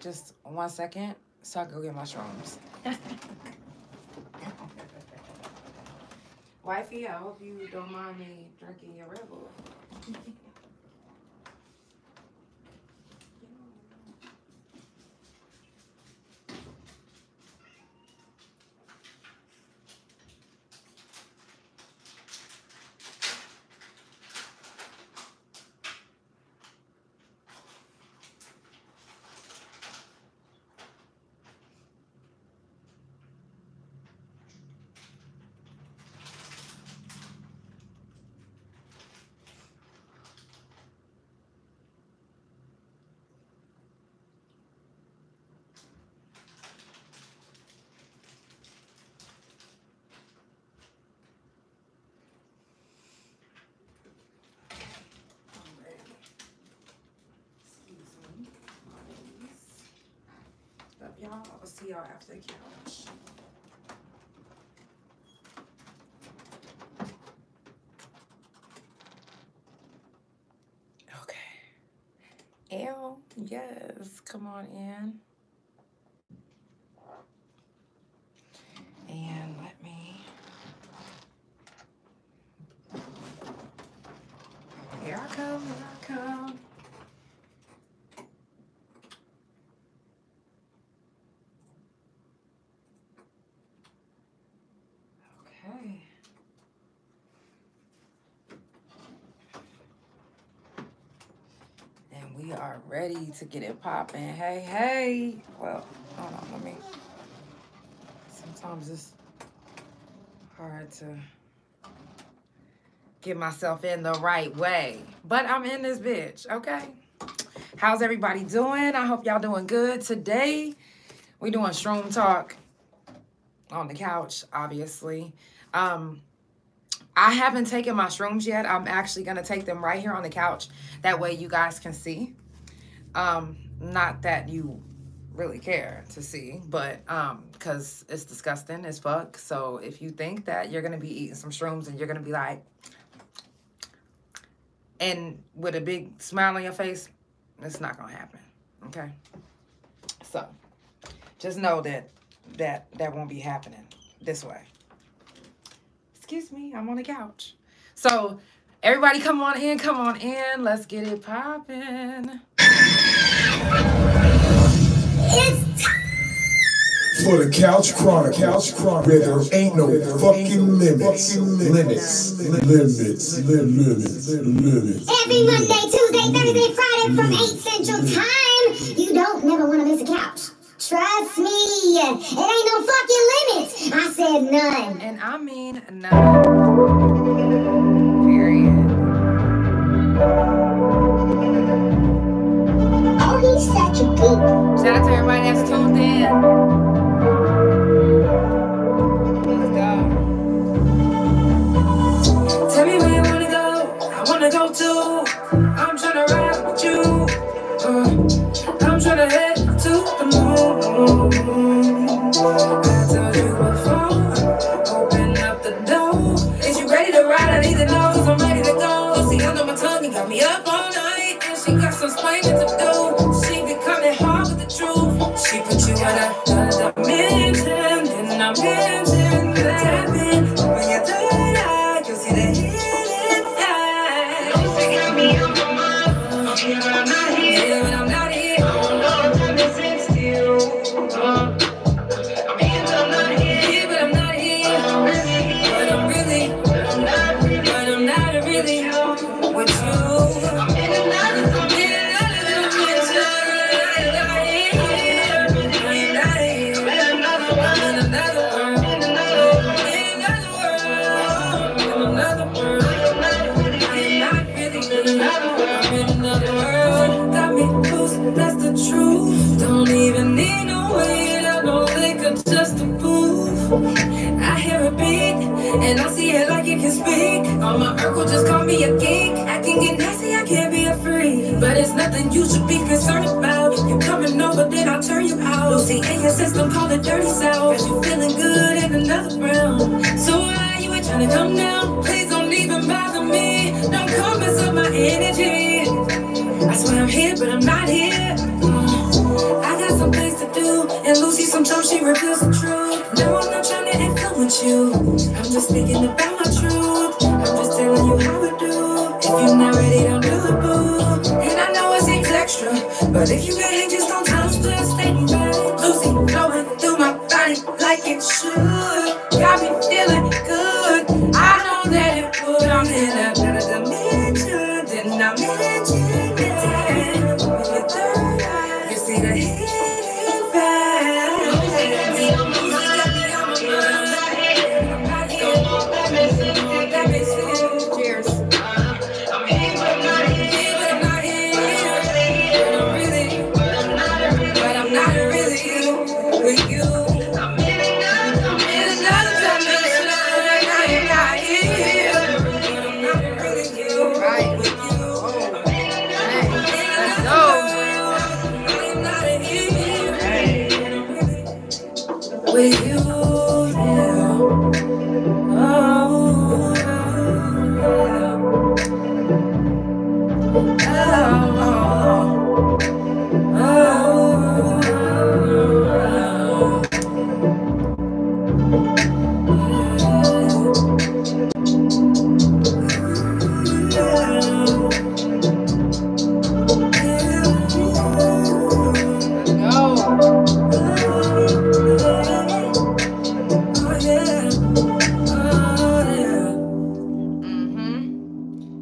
Just 1 second so I can go get my shrooms. Wifey, I hope you don't mind me drinking your Red Bull. Y'all, I will see y'all after the couch. Okay. Ew, yes, come on in. And let me. Here I come, here I come. We are ready to get it popping. Hey, hey. Well, hold on, let me. Sometimes it's hard to get myself in the right way. But I'm in this bitch, okay? How's everybody doing? I hope y'all doing good. Today, we doing shroom talk on the couch, obviously. I haven't taken my shrooms yet. I'm actually going to take them right here on the couch. That way you guys can see. Not that you really care to see, but because it's disgusting as fuck. So if you think that you're going to be eating some shrooms and you're going to be like, and with a big smile on your face, it's not going to happen. Okay? So just know that won't be happening this way. Excuse me, I'm on the couch. So, everybody come on in, come on in. Let's get it poppin'. It's time for the Couch Chronicles, where there ain't no fucking limits. Every Monday, Tuesday, Thursday, Friday from 8 Central Time. You don't never want to miss a couch. Trust me, it ain't no fucking limits. I said none. And I mean none. Period. Oh, he's such a geek. Shout out to everybody that's tuned in. Let's go. Tell me where you wanna go. I wanna go too. I'm tryna ride with you. I'm tryna head to the moon. I told you before, open up the door. Is you ready to ride? I need to know, cause I'm ready to go. See, under my tongue, you got me up all night. And she got some explaining to do. She be coming hard with the truth. She put you in another dimension. And I'm mentioned that been. When you're third eye, you'll see the hidden eye. She got me up on my I'm here, but I'm not here. Yeah, but I'm not here. That's the truth. Don't even need no weight. I don't think I'm just a proof. I hear a beat and I see it like it can speak. On my Urkel, just call me a geek. I can get nasty, I can't be a freak. But it's nothing you should be concerned about. You coming over, then I'll turn you out. Lucy in your system, call it dirty south. Cause you feeling good in another round. So why you ain't trying to come down? Please don't even bother me. Don't come mess up my energy. I swear I'm here, but I'm not here. I got she reveals the truth. No, I'm not trying to influence you. I'm just speaking about my truth. I'm just telling you how it do. If you're not ready, don't do it, boo. And I know it seems extra, but if you can hang, just don't time split, stay back. Lucy flowing through my body like it should. Got me feeling good. I know that it would. I'm in another dimension. Didn't I mention it? With your third eye, you see the hidden vibe. That makes sense. Cheers. I'm here, but I'm not here. But I'm not here. But I'm really, but I'm not really with you. I'm in another dimension. I am not here. But I'm not really you. Right with you. Oh. Hey, let's go. I am not here. Hey. With you. Yeah. Oh.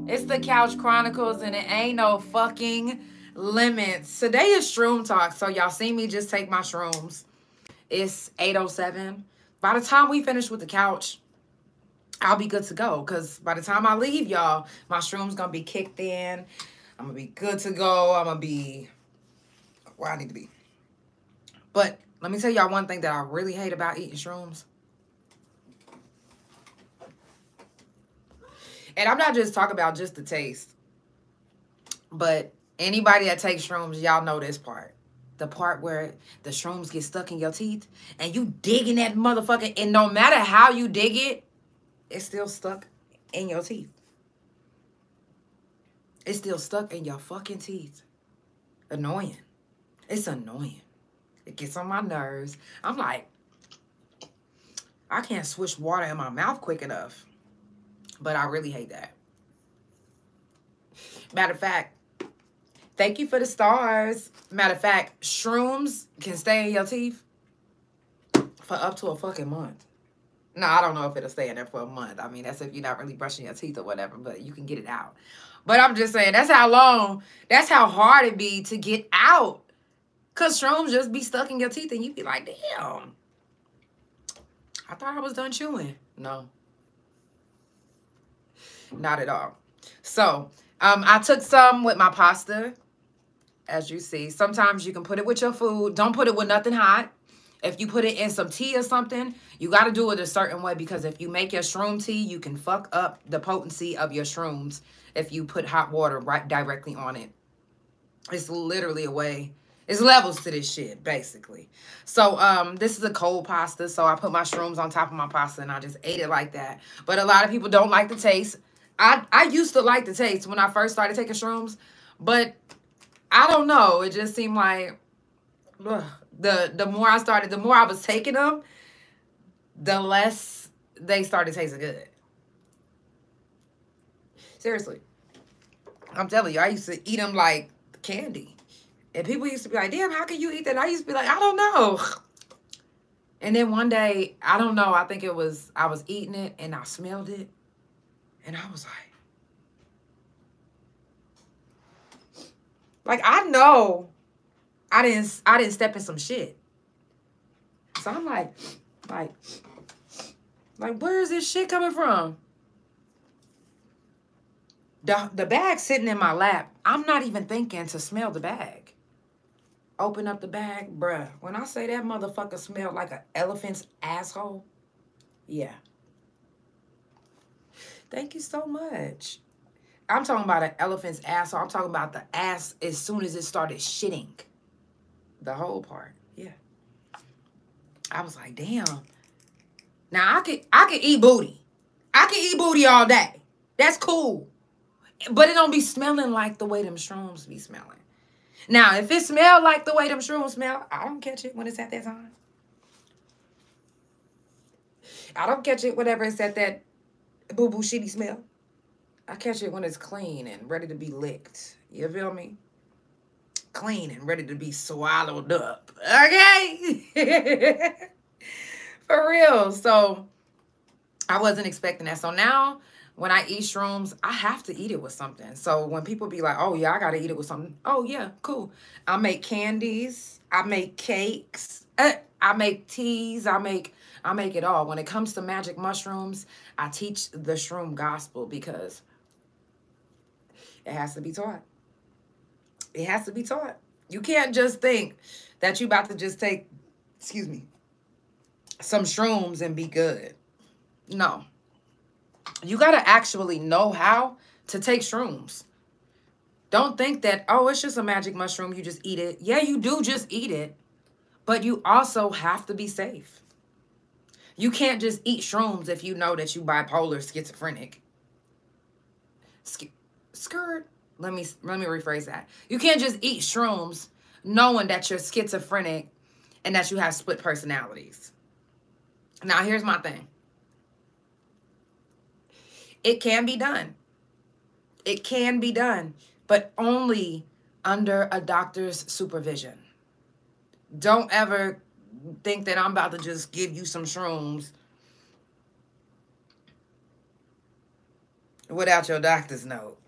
It's the Couch Chronicles, and it ain't no fucking limits. Today is shroom talk, so y'all see me just take my shrooms. It's 8:07. By the time we finish with the couch, I'll be good to go. Because by the time I leave, y'all, my shroom's going to be kicked in. I'm going to be good to go. I'm going to be where I need to be. But let me tell y'all one thing that I really hate about eating shrooms. And I'm not just talking about just the taste. But anybody that takes shrooms, y'all know this part. The part where the shrooms get stuck in your teeth. And you digging that motherfucker. And no matter how you dig it, it's still stuck in your teeth. It's still stuck in your fucking teeth. Annoying. It's annoying. It gets on my nerves. I'm like, I can't swish water in my mouth quick enough. But I really hate that. Matter of fact, thank you for the stars. Matter of fact, shrooms can stay in your teeth for up to a fucking month. No, I don't know if it'll stay in there for a month. I mean, that's if you're not really brushing your teeth or whatever, but you can get it out. But I'm just saying, that's how long, that's how hard it be to get out. Because shrooms just be stuck in your teeth and you be like, damn. I thought I was done chewing. No. Not at all. So, I took some with my pasta, as you see. Sometimes you can put it with your food. Don't put it with nothing hot. If you put it in some tea or something, you got to do it a certain way because if you make your shroom tea, you can fuck up the potency of your shrooms if you put hot water right directly on it. It's literally a way. It's levels to this shit, basically. So, this is a cold pasta, so I put my shrooms on top of my pasta and I just ate it like that. But a lot of people don't like the taste. I used to like the taste when I first started taking shrooms, but I don't know. It just seemed like ugh, the more I was taking them, the less they started tasting good. Seriously. I'm telling you, I used to eat them like candy. And people used to be like, damn, how can you eat that? And I used to be like, I don't know. And then one day, I don't know, I think it was, I was eating it and I smelled it. And I was like, I know I didn't step in some shit. So I'm like, where is this shit coming from? The bag sitting in my lap. I'm not even thinking to smell the bag. Open up the bag, bruh. When I say that motherfucker smelled like an elephant's asshole, yeah. Thank you so much. I'm talking about an elephant's asshole. I'm talking about the ass as soon as it started shitting. The whole part, yeah. I was like, damn. Now, I could eat booty. I can eat booty all day. That's cool. But it don't be smelling like the way them shrooms be smelling. Now, if it smell like the way them shrooms smell, I don't catch it when it's at that time. I don't catch it whenever it's at that boo-boo shitty smell. I catch it when it's clean and ready to be licked. You feel me? Clean and ready to be swallowed up. Okay? For real. So I wasn't expecting that. So now when I eat shrooms, I have to eat it with something. So when people be like, oh, yeah, I got to eat it with something. Oh, yeah, cool. I make candies. I make cakes. I make teas. I make it all. When it comes to magic mushrooms, I teach the shroom gospel because it has to be taught. It has to be taught. You can't just think that you about to just take, some shrooms and be good. No. You got to actually know how to take shrooms. Don't think that, oh, it's just a magic mushroom. You just eat it. Yeah, you do just eat it. But you also have to be safe. You can't just eat shrooms if you know that you bipolar, schizophrenic. Skirt. Let me rephrase that. You can't just eat shrooms knowing that you're schizophrenic and that you have split personalities. Now, here's my thing. It can be done. It can be done, but only under a doctor's supervision. Don't ever think that I'm about to just give you some shrooms without your doctor's note.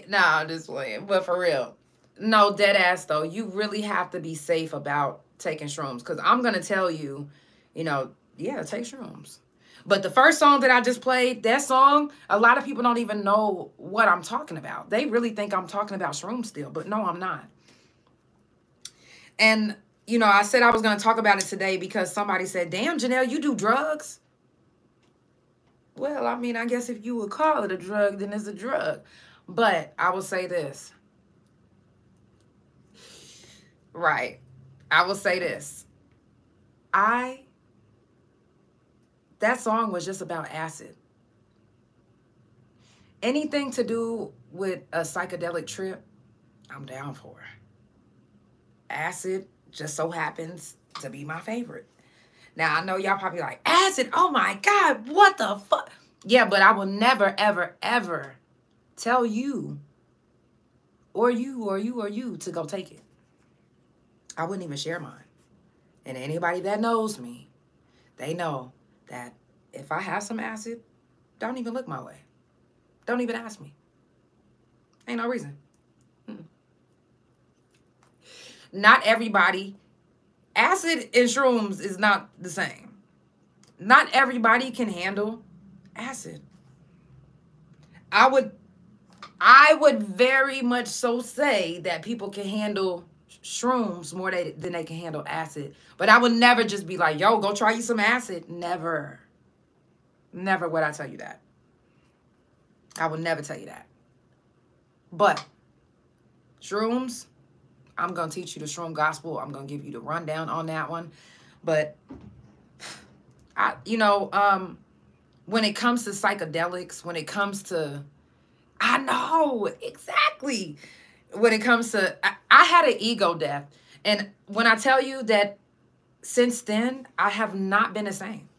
I'm just playing. But for real, no, dead ass though, you really have to be safe about taking shrooms. Because I'm going to tell you, yeah, take shrooms. But the first song that I just played, that song, a lot of people don't even know what I'm talking about. They really think I'm talking about shrooms still. But no, I'm not. And, I said I was going to talk about it today because somebody said, damn, Janelle, you do drugs? Well, I mean, I guess if you would call it a drug, then it's a drug. But I will say this. Right. I will say this. That song was just about acid. Anything to do with a psychedelic trip, I'm down for. Acid just so happens to be my favorite. Now, I know y'all probably like, acid, oh my God, what the fuck? Yeah, but I will never, ever, ever tell you or you to go take it. I wouldn't even share mine. And anybody that knows me, they know that if I have some acid, don't even look my way. Don't even ask me. Ain't no reason. Not everybody. Acid and shrooms is not the same. Not everybody can handle acid. I would very much so say that people can handle shrooms more than they can handle acid. But I would never just be like, yo, go try you some acid. Never. Never would I tell you that. I would never tell you that. But shrooms, I'm going to teach you the shroom gospel. I'm going to give you the rundown on that one. But, when it comes to psychedelics, when it comes to, I know, exactly. When it comes to, I had an ego death. And when I tell you that since then, I have not been the same.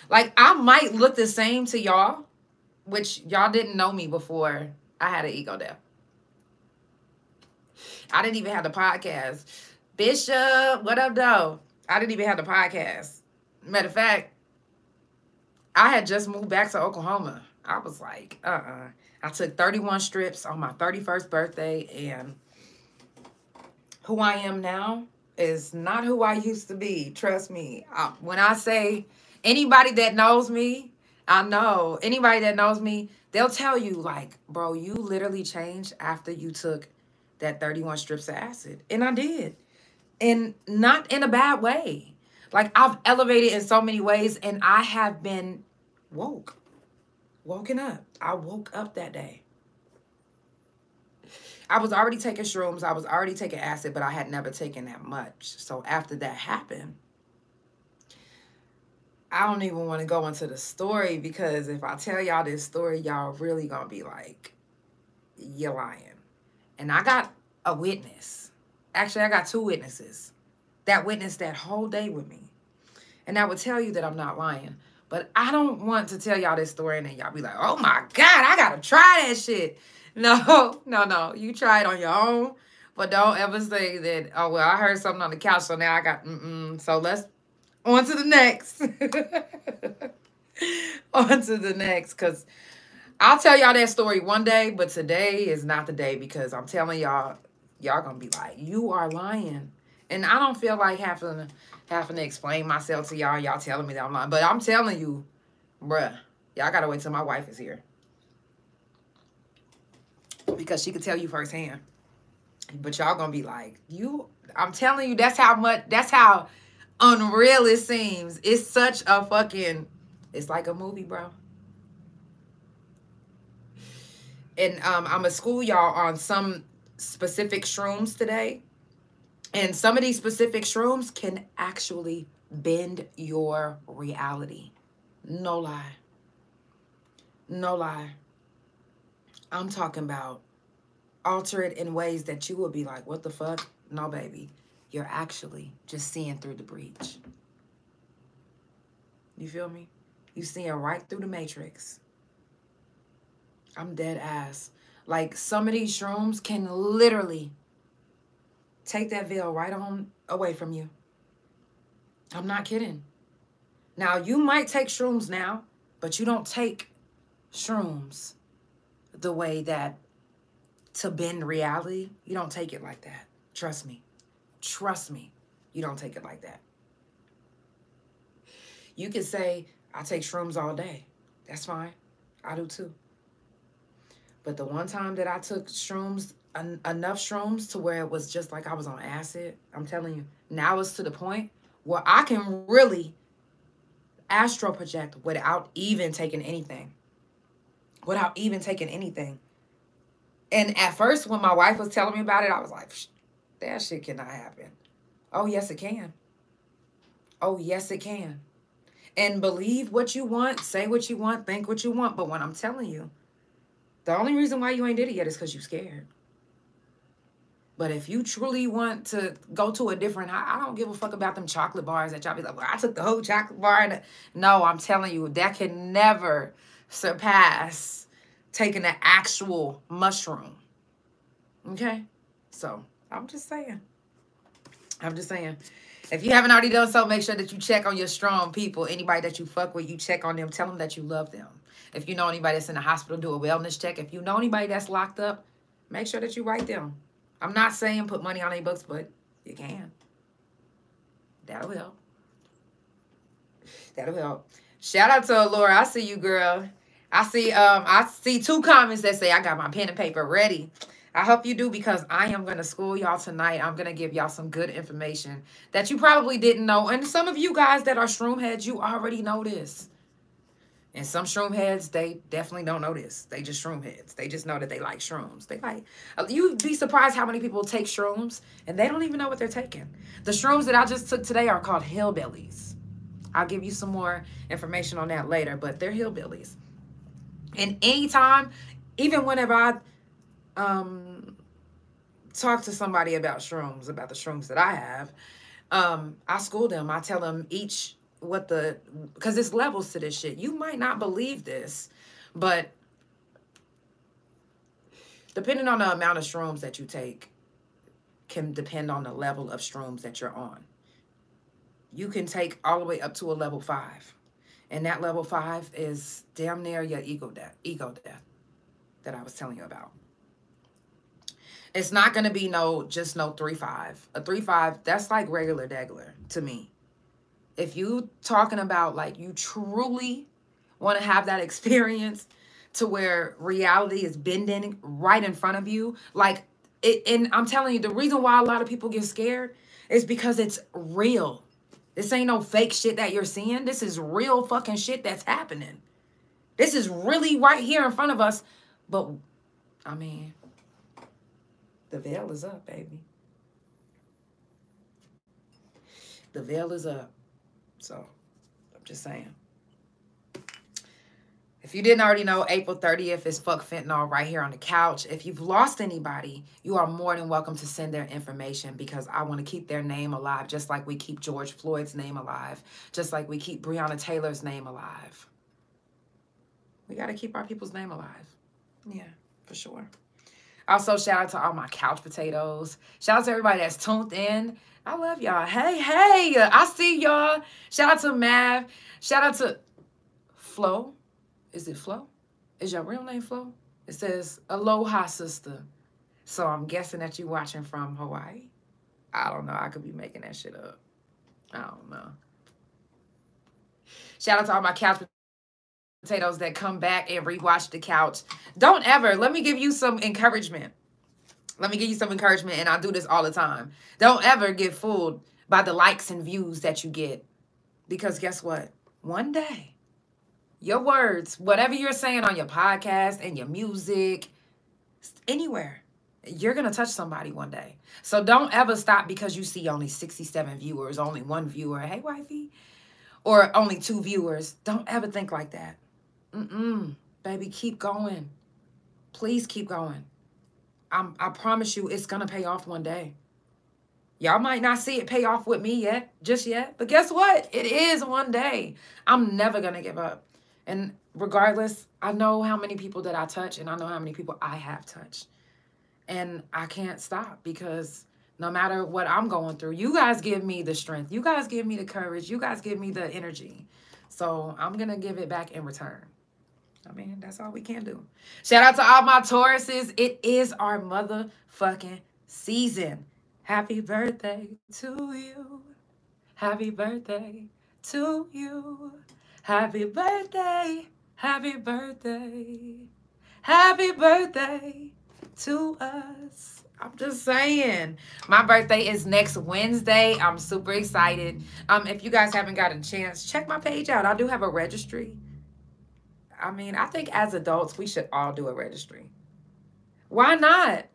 Like, I might look the same to y'all, which y'all didn't know me before I had an ego death. I didn't even have the podcast. Bishop, what up, though? I didn't even have the podcast. Matter of fact, I had just moved back to Oklahoma. I was like, I took 31 strips on my 31st birthday, and who I am now is not who I used to be. Trust me. When I say anybody that knows me, I know. Anybody that knows me, they'll tell you, like, bro, you literally changed after you took that 31 strips of acid. And I did. And not in a bad way. Like, I've elevated in so many ways, and I have been woken up. I woke up that day. I was already taking shrooms. I was already taking acid, but I had never taken that much. So after that happened, I don't even want to go into the story, because if I tell y'all this story, y'all really gonna be like, you're lying. And I got a witness. Actually, I got two witnesses that witnessed that whole day with me. And that would tell you that I'm not lying. But I don't want to tell y'all this story and then y'all be like, oh my God, I got to try that shit. No, no, no. You try it on your own. But don't ever say that, oh, well, I heard something on the couch, so now I got, So let's, on to the next. On to the next, because I'll tell y'all that story one day, but today is not the day, because I'm telling y'all, y'all going to be like, you are lying. And I don't feel like having to explain myself to y'all. Y'all telling me that I'm lying. But I'm telling you, bruh, y'all got to wait till my wife is here, because she could tell you firsthand. But y'all gonna be like, I'm telling you, that's how unreal it seems. It's such a fucking, it's like a movie, bro. And I'm gonna school y'all on some specific shrooms today. And some of these specific shrooms can actually bend your reality. No lie. No lie. I'm talking about alter it in ways that you will be like, what the fuck? No, baby. You're actually just seeing through the breach. You feel me? You seeing right through the matrix. I'm dead ass. Like, some of these shrooms can literally take that veil right on away from you. I'm not kidding. Now, you might take shrooms now, but you don't take shrooms the way that to bend reality. You don't take it like that. Trust me. Trust me. You don't take it like that. You can say, I take shrooms all day. That's fine. I do too. But the one time that I took shrooms, enough shrooms to where it was just like I was on acid, I'm telling you, now it's to the point where I can really astral project without even taking anything. Without even taking anything. And at first, when my wife was telling me about it, I was like, that shit cannot happen. Oh, yes, it can. Oh, yes, it can. And believe what you want, say what you want, think what you want. But when I'm telling you, the only reason why you ain't did it yet is because you're scared. But if you truly want to go to a different high, I don't give a fuck about them chocolate bars that y'all be like, well, I took the whole chocolate bar. No, I'm telling you, that can never surpass taking an actual mushroom. Okay? So, I'm just saying. I'm just saying. If you haven't already done so, make sure that you check on your strong people. Anybody that you fuck with, you check on them. Tell them that you love them. If you know anybody that's in the hospital, do a wellness check. If you know anybody that's locked up, make sure that you write them. I'm not saying put money on their books, but you can. That'll help. That'll help. Shout out to Laura. I see you, girl. I see 2 comments that say I got my pen and paper ready. I hope you do, because I am going to school y'all tonight. I'm going to give y'all some good information that you probably didn't know. And some of you guys that are shroom heads, you already know this. And some shroom heads, they definitely don't know this. They just shroom heads. They just know that they like shrooms. They like, you'd be surprised how many people take shrooms and they don't even know what they're taking. The shrooms that I just took today are called hillbillies. I'll give you some more information on that later, but they're hillbillies. And anytime, even whenever I talk to somebody about shrooms, about the shrooms that I have, I school them. I tell them each because there's levels to this shit. You might not believe this, but depending on the amount of shrooms that you take can depend on the level of shrooms that you're on. You can take all the way up to a level 5. And that level 5 is damn near your ego death that I was telling you about. It's not going to be just no 3-5. A 3-5, that's like regular degular to me. If you talking about like you truly want to have that experience to where reality is bending right in front of you, like and I'm telling you, the reason why a lot of people get scared is because it's real. This ain't no fake shit that you're seeing. This is real fucking shit that's happening. This is really right here in front of us. But, I mean, the veil is up, baby. The veil is up. So, I'm just saying. If you didn't already know, April 30th is Fuck Fentanyl right here on the couch. If you've lost anybody, you are more than welcome to send their information because I want to keep their name alive, just like we keep George Floyd's name alive, just like we keep Breonna Taylor's name alive. We got to keep our people's name alive. Yeah, for sure. Also, shout out to all my couch potatoes. Shout out to everybody that's tuned in. I love y'all. Hey, I see y'all. Shout out to Mav. Shout out to Flo. Is it Flo? Is your real name Flo? It says, aloha, sister. So I'm guessing that you watching from Hawaii. I don't know. I could be making that shit up. I don't know. Shout out to all my couch potatoes that come back and rewatch the couch. Don't ever. Let me give you some encouragement. Let me give you some encouragement, and I do this all the time. Don't ever get fooled by the likes and views that you get. Because guess what? One day, your words, whatever you're saying on your podcast and your music, anywhere, you're going to touch somebody one day. So don't ever stop because you see only 67 viewers, only one viewer. Hey, wifey. Or only 2 viewers. Don't ever think like that. Baby, keep going. Please keep going. I promise you it's going to pay off one day. Y'all might not see it pay off with me just yet. But guess what? It is one day. I'm never going to give up. And regardless, I know how many people that I touch and I know how many people I have touched. And I can't stop because no matter what I'm going through, you guys give me the strength. You guys give me the courage. You guys give me the energy. So I'm going to give it back in return. I mean, that's all we can do. Shout out to all my Tauruses. It is our motherfucking season. Happy birthday to you. Happy birthday to you. Happy birthday. Happy birthday. Happy birthday to us. I'm just saying. My birthday is next Wednesday. I'm super excited. If you guys haven't got a chance, check my page out. I do have a registry. I mean, I think as adults, we should all do a registry. Why not?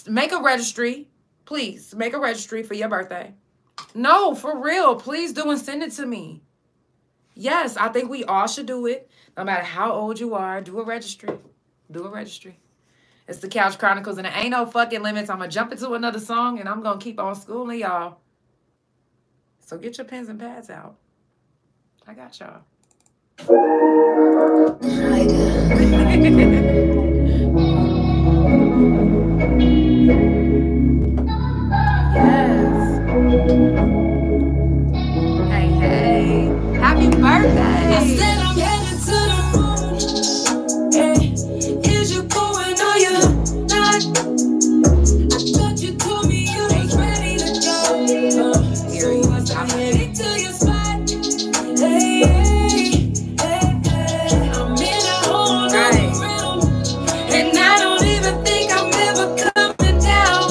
Make a registry. Please, make a registry for your birthday. No, for real. Please do and send it to me. Yes, I think we all should do it. No matter how old you are, do a registry. Do a registry. It's the Couch Chronicles, and there ain't no fucking limits. I'm going to jump into another song, and I'm going to keep on schooling y'all. So get your pens and pads out. I got y'all. Yes. Hey. Happy birthday. I said I'm headed to the moon. Hey, is you going or you not? I thought you told me you was ready to go. So was I headed to your spot? Hey. I'm in a whole nother realm, and I don't even think I'm ever coming down.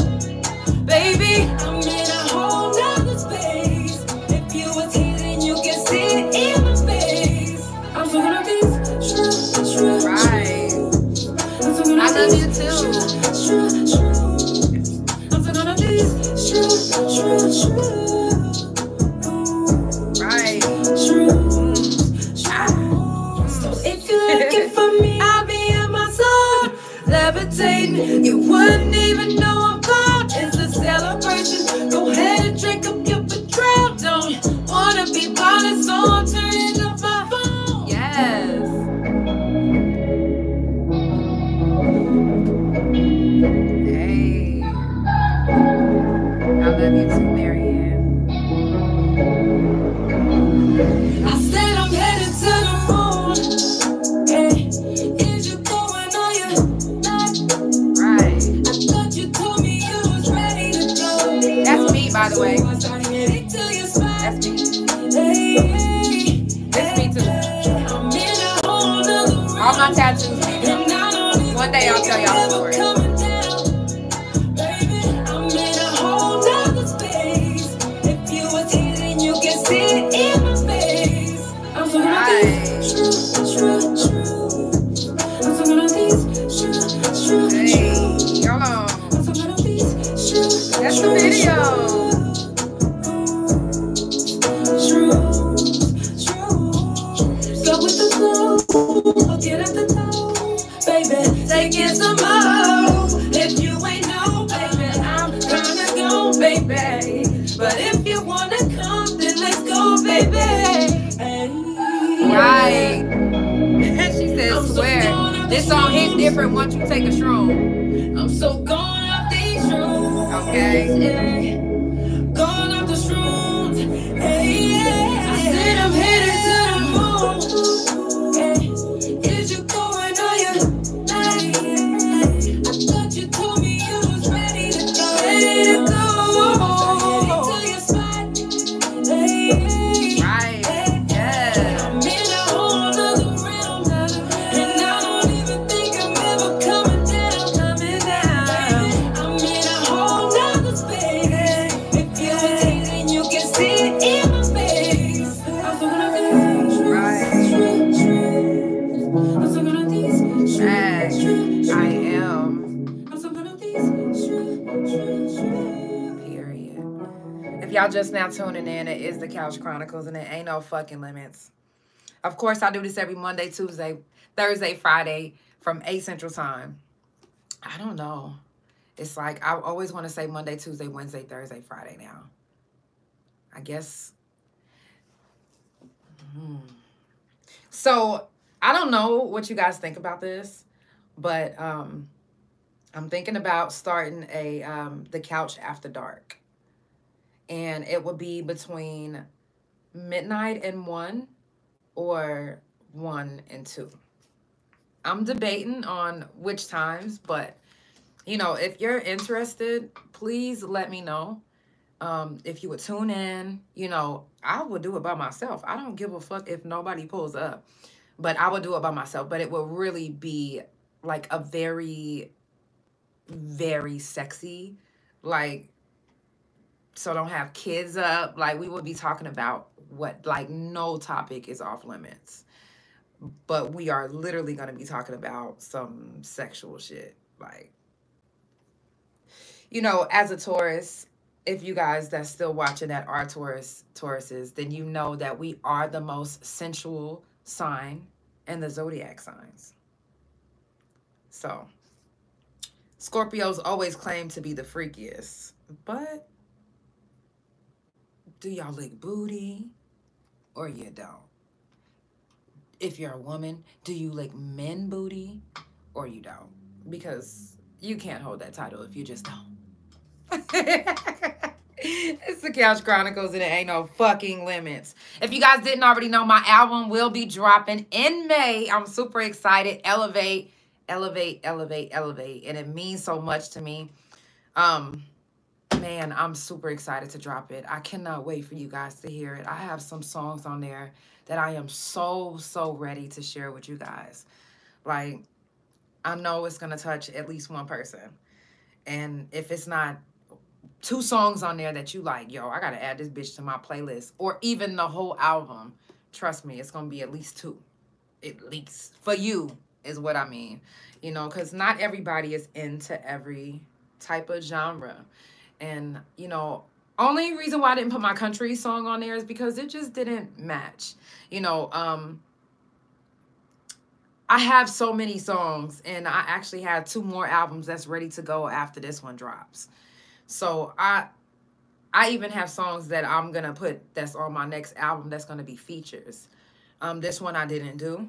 Baby, I'm in a whole nother space. If you was here, then you can see it in my face. I'm talking about these true. Right. I love you too. I'm talking about these true. Right. So if you're looking for me, I'll be at my soul, levitating. You wouldn't even know I'm called. It's a celebration. Go ahead and drink up your Patron. Don't wanna be bothered, so I'm turning up my phone. Yes. Hey. I love you too, Marianne. I said I'm headed to the moon. Hey, is you going or you not? Right. I thought you told me you was ready to go. That's me, by the way. So was I headed to your spot? That's me. Hey, That's me too. I'm in a whole nother realm, All my tattoos. and I don't even One day I'll tell y'all the story. coming down. Baby, I'm in a whole nother space. If you was here, then you can see it in my face. I'm talking about these true. I'm talking about these true. Hey, y'all know. I'm talking about these true. That's the video. True. Go with the flow. I'll get if you wanna come, then let's go, baby. Right. She said, swear. This song hit different once you take a shroom. I'm so gone off these shrooms. Okay. Yeah. Gone off the shrooms. Hey, yeah. I said I'm headed to the moon. Yeah. Is you going on your night? I thought you told me you was ready to go. Ready to go. To your spot. Hey, Right. Yeah. I'm in a whole nother realm. And I don't even think I'm ever coming down. Coming down. I'm in a whole nother space. If you were hating, you can see it in my face. I'm so gonna be Right. I'm so gonna these Yes, I am. I'm so gonna these Period. If y'all just now tuning in, it is the Couch Chronicles, and it ain't no fucking limits. Of course, I do this every Monday, Tuesday, Thursday, Friday from 8 Central Time. I don't know. It's like I always want to say Monday, Tuesday, Wednesday, Thursday, Friday now. I guess. So I don't know what you guys think about this, but I'm thinking about starting a the Couch After Dark. And it would be between midnight and 1 or 1 and 2. I'm debating on which times, but, you know, if you're interested, please let me know. If you would tune in, you know, I would do it by myself. I don't give a fuck if nobody pulls up, but I would do it by myself. But it will really be like a very, very sexy, like, so don't have kids up. Like, we would be talking about what, like, no topic is off limits. But we are literally going to be talking about some sexual shit. Like, you know, as a Taurus, if you guys that's still watching that are Tauruses, then you know that we are the most sensual sign in the zodiac signs. So, Scorpios always claim to be the freakiest, but do y'all lick booty or you don't? If you're a woman, do you lick men booty or you don't? Because you can't hold that title if you just don't. It's the Couch Chronicles, and it ain't no fucking limits. If you guys didn't already know, my album will be dropping in May. I'm super excited. Elevate, elevate, elevate, elevate. And it means so much to me. Man, I'm super excited to drop it. I cannot wait for you guys to hear it. I have some songs on there that I am so ready to share with you guys. Like, I know it's going to touch at least one person. And if it's not 2 songs on there that you like, yo, I got to add this bitch to my playlist, or even the whole album, trust me, it's going to be at least 2. At least. For you is what I mean. You know, because not everybody is into every type of genre. And, you know, only reason why I didn't put my country song on there is because it just didn't match. You know, I have so many songs, and I actually have 2 more albums that's ready to go after this one drops. So I even have songs that I'm going to put that's on my next album that's going to be features. This one I didn't do.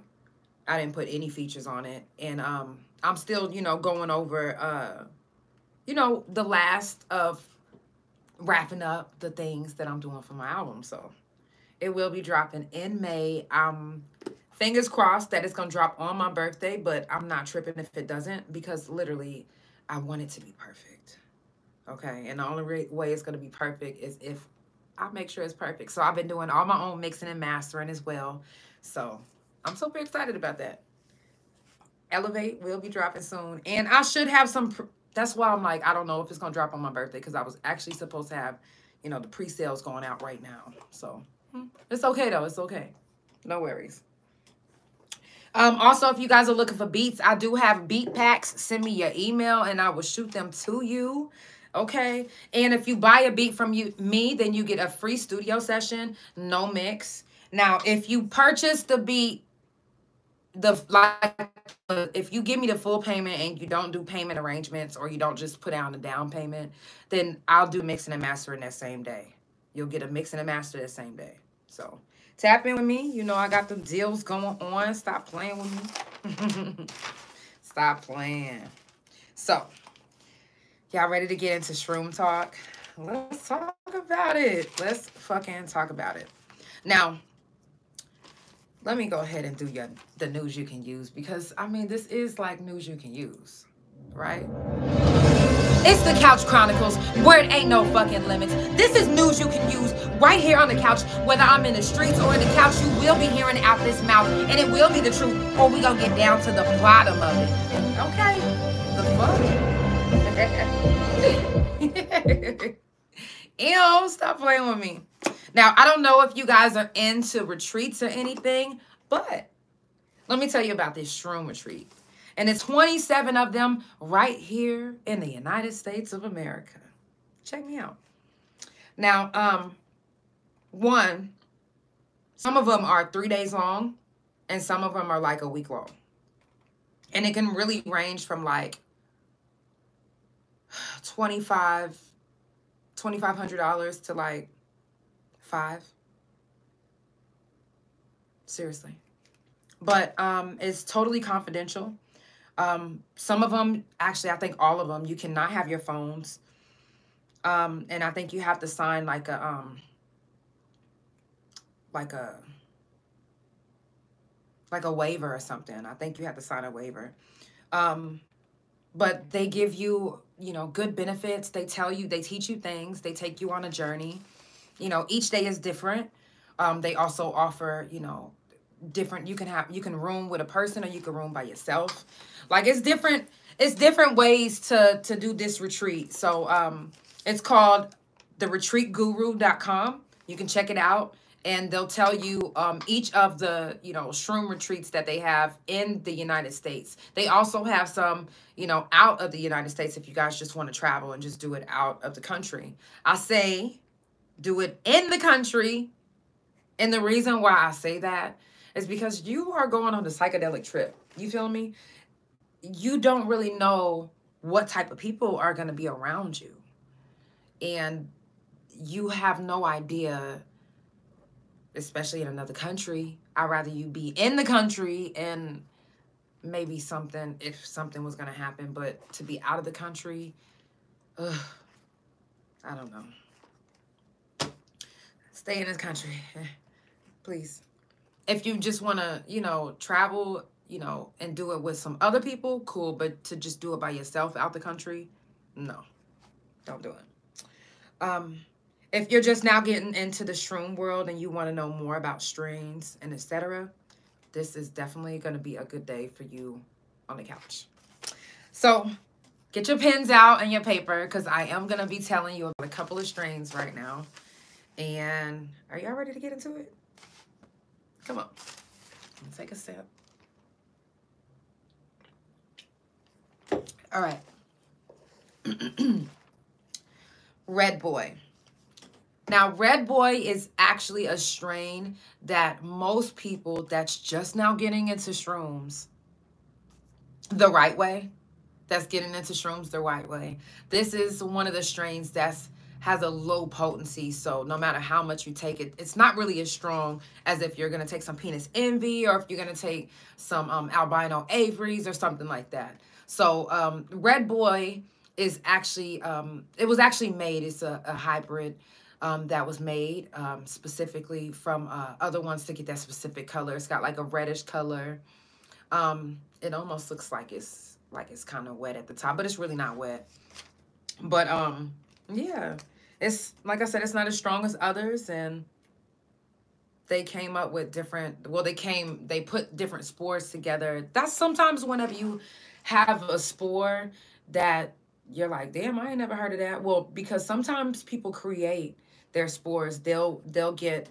I didn't put any features on it. And I'm still, you know, going over you know, the last of wrapping up the things that I'm doing for my album. So it will be dropping in May. Fingers crossed that it's going to drop on my birthday, but I'm not tripping if it doesn't, because literally I want it to be perfect. Okay. And the only way it's going to be perfect is if I make sure it's perfect. So I've been doing all my own mixing and mastering as well. So I'm super excited about that. Elevate will be dropping soon. And I should have some... That's why I'm like, I don't know if it's going to drop on my birthday, because I was actually supposed to have, you know, the pre-sales going out right now. So it's okay, though. It's okay. No worries. Also, if you guys are looking for beats, I do have beat packs. Send me your email, and I will shoot them to you. Okay? And if you buy a beat from me, then you get a free studio session, no mix. Now, if you purchase the beat, if you give me the full payment and you don't do payment arrangements, or you don't just put down a down payment, then I'll do mixing and mastering that same day. You'll get a mix and a master that same day. So tap in with me. You know I got them deals going on. Stop playing with me. Stop playing. So, y'all ready to get into shroom talk? Let's talk about it. Let's fucking talk about it. Now, let me go ahead and do the news you can use, because, I mean, this is like news you can use, right? It's the Couch Chronicles, where it ain't no fucking limits. This is news you can use right here on the couch. Whether I'm in the streets or in the couch, you will be hearing it out this mouth, and it will be the truth, or we gonna get down to the bottom of it. Okay? The fuck? Ew, stop playing with me. Now, I don't know if you guys are into retreats or anything, but let me tell you about this shroom retreat. And it's 27 of them right here in the United States of America. Check me out. Now, some of them are 3 days long, and some of them are like a week long. And it can really range from like $2,500 to like $5,000. Seriously. But it's totally confidential. Some of them, actually, I think all of them, you cannot have your phones. And I think you have to sign like a waiver or something. I think you have to sign a waiver. But they give you, you know, good benefits. They tell you, they teach you things. They take you on a journey. You know, each day is different. They also offer, you know, different, you can room with a person, or you can room by yourself. Like, it's different ways to do this retreat. So it's called theretreatguru.com. You can check it out, and they'll tell you each of the, you know, shroom retreats that they have in the United States. They also have some, you know, out of the United States if you guys just want to travel and just do it out of the country. I say do it in the country, and the reason why I say that is because you are going on a psychedelic trip. You feel me? You don't really know what type of people are going to be around you. And you have no idea, especially in another country. I'd rather you be in the country and maybe something, if something was going to happen. But to be out of the country, I don't know. Stay in this country, please. If you just want to, you know, travel, you know, and do it with some other people, cool. But to just do it by yourself out the country, no, don't do it. If you're just now getting into the shroom world and you want to know more about strains and etc., this is definitely going to be a good day for you on the couch. So get your pens out and your paper, because I am going to be telling you about a couple of strains right now. And are y'all ready to get into it? Come on. Let's take a sip. All right. Red Boy. Now, Red Boy is actually a strain that most people that's just now getting into shrooms the right way, that's getting into shrooms the right way. This is one of the strains that's has a low potency, so no matter how much you take it, it's not really as strong as if you're going to take some Penis Envy, or if you're going to take some albino Avery's or something like that. So Red Boy is actually, it was actually made, it's a hybrid that was made specifically from other ones to get that specific color. It's got like a reddish color. It almost looks like it's kind of wet at the top, but it's really not wet. But yeah, it's like I said, it's not as strong as others, and they came up with different, well, they put different spores together. That's sometimes whenever you have a spore that you're like, damn, I ain't never heard of that. Well, because sometimes people create their spores. They'll get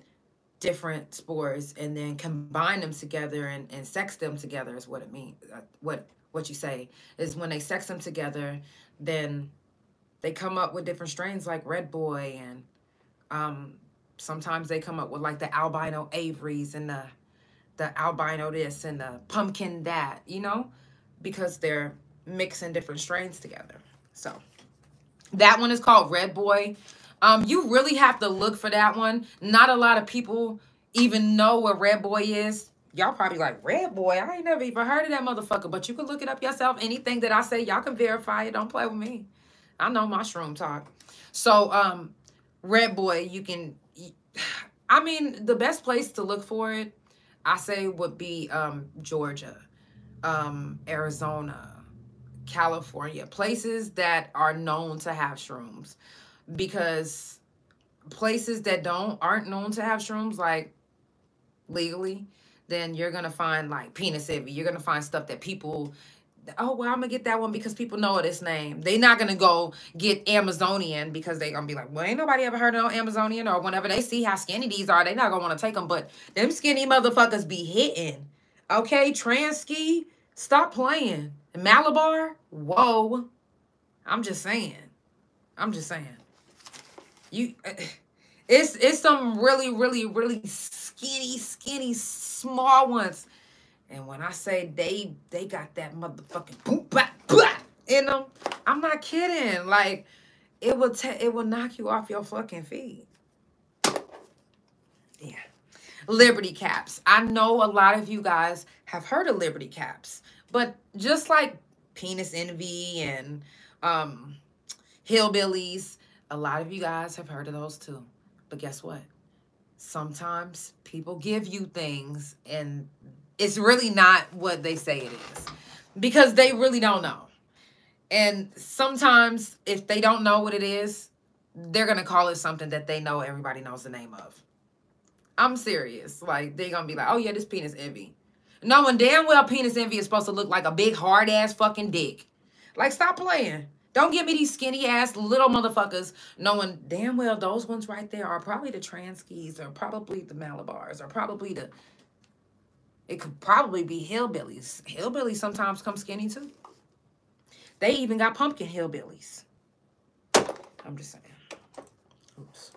different spores and then combine them together and sex them together is what it means. What you say is when they sex them together, then they come up with different strains like Red Boy, and sometimes they come up with like the albino Avery's and the albino this and the pumpkin that, you know, because they're mixing different strains together. So that one is called Red Boy. You really have to look for that one. Not a lot of people even know what Red Boy is. Y'all probably like, Red Boy? I ain't never even heard of that motherfucker. But you can look it up yourself. Anything that I say, y'all can verify it. Don't play with me. I know my shroom talk. So, Red Boy, you can... I mean, the best place to look for it, I say, would be Georgia, Arizona, California. Places that are known to have shrooms. Because places that aren't known to have shrooms, like, legally, then you're going to find, like, penis envy. You're going to find stuff that people, oh, well, I'm going to get that one because people know this name. They're not going to go get Amazonian because they're going to be like, well, ain't nobody ever heard of no Amazonian. Or whenever they see how skinny these are, they're not going to want to take them. But them skinny motherfuckers be hitting. Okay, Transski, stop playing. Malabar, whoa. I'm just saying. It's some really, really, really skinny, small ones. And when I say they got that motherfucking boom, bah, bah, in them, I'm not kidding. Like, it will knock you off your fucking feet. Yeah. Liberty caps. I know a lot of you guys have heard of Liberty caps. But just like penis envy and hillbillies, a lot of you guys have heard of those too. But guess what? Sometimes people give you things and it's really not what they say it is. Because they really don't know. And sometimes if they don't know what it is, they're going to call it something that they know everybody knows the name of. I'm serious. Like, they're going to be like, oh yeah, this penis envy. Knowing damn well penis envy is supposed to look like a big hard-ass fucking dick. Like, stop playing. Don't give me these skinny-ass little motherfuckers knowing damn well those ones right there are probably the Transkis or probably the Malabars or probably the... It could probably be hillbillies. Hillbillies sometimes come skinny, too. They even got pumpkin hillbillies. I'm just saying. Oops.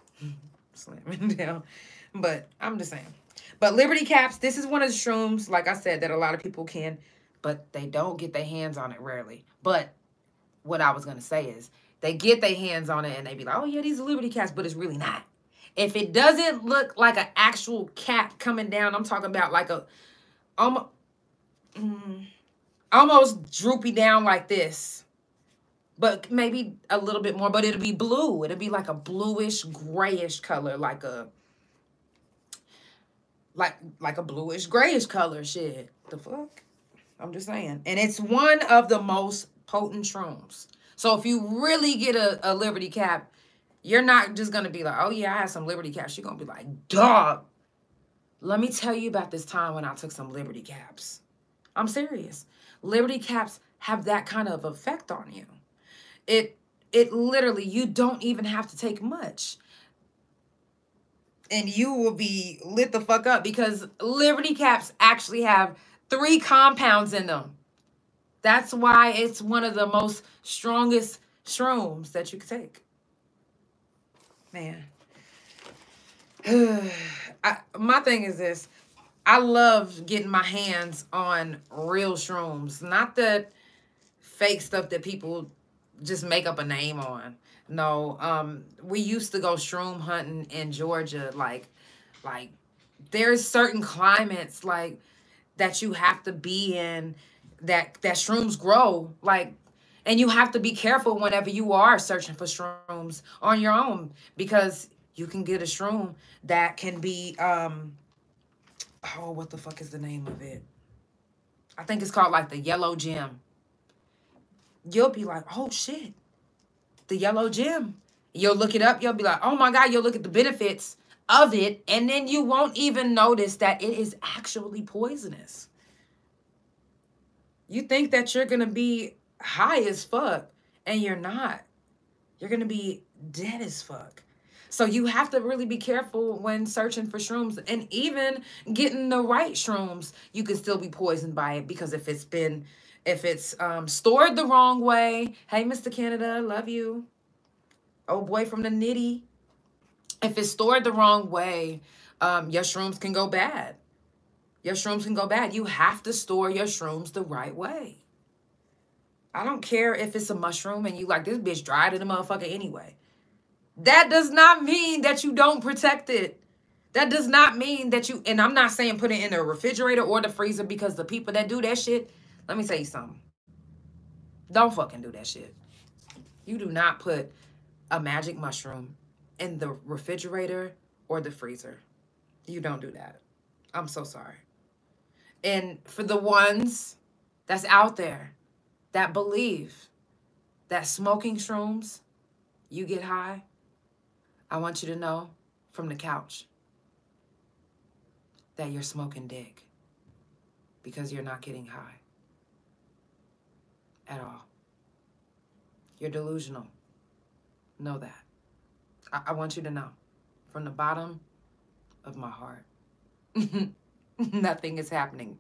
Slamming down. But I'm just saying. But Liberty caps, this is one of the shrooms, like I said, that a lot of people can, but they don't get their hands on it rarely. But what I was going to say is they get their hands on it and they be like, oh, yeah, these are Liberty caps, but it's really not. If it doesn't look like an actual cap coming down, I'm talking about like a almost droopy down like this, but maybe a little bit more, but it'll be blue. It'll be like a bluish, grayish color, like a bluish, grayish color. Shit, the fuck? I'm just saying. And it's one of the most potent shrooms. So if you really get a Liberty cap, you're not just going to be like, oh yeah, I have some Liberty caps. You're going to be like, dog, let me tell you about this time when I took some Liberty caps. I'm serious. Liberty caps have that kind of effect on you. It literally, you don't even have to take much. And you will be lit the fuck up because Liberty caps actually have 3 compounds in them. That's why it's one of the most strongest shrooms that you can take. Man. My thing is this. I love getting my hands on real shrooms. Not the fake stuff that people just make up a name on. No, we used to go shroom hunting in Georgia. Like there's certain climates like that you have to be in that shrooms grow. Like, and you have to be careful whenever you are searching for shrooms on your own because you can get a shroom that can be oh, what the fuck is the name of it? I think it's called like the yellow gem. You'll be like, oh shit, the yellow gem. You'll look it up. You'll be like, oh my God, you'll look at the benefits of it. And then you won't even notice that it is actually poisonous. You think that you're going to be high as fuck and you're not. You're going to be dead as fuck. So you have to really be careful when searching for shrooms and even getting the right shrooms. You can still be poisoned by it because if it's stored the wrong way. Hey, Mr. Canada, love you. Oh boy from the nitty. If it's stored the wrong way, your shrooms can go bad. Your shrooms can go bad. You have to store your shrooms the right way. I don't care if it's a mushroom and you like, this bitch dried in a motherfucker anyway. That does not mean that you don't protect it. That does not mean that you, and I'm not saying put it in the refrigerator or the freezer, because the people that do that shit, let me tell you something. Don't fucking do that shit. You do not put a magic mushroom in the refrigerator or the freezer. You don't do that. I'm so sorry. And for the ones that's out there that believe that smoking shrooms, you get high, I want you to know from the couch that you're smoking dick, because you're not getting high at all. You're delusional. Know that. I want you to know from the bottom of my heart. Nothing is happening.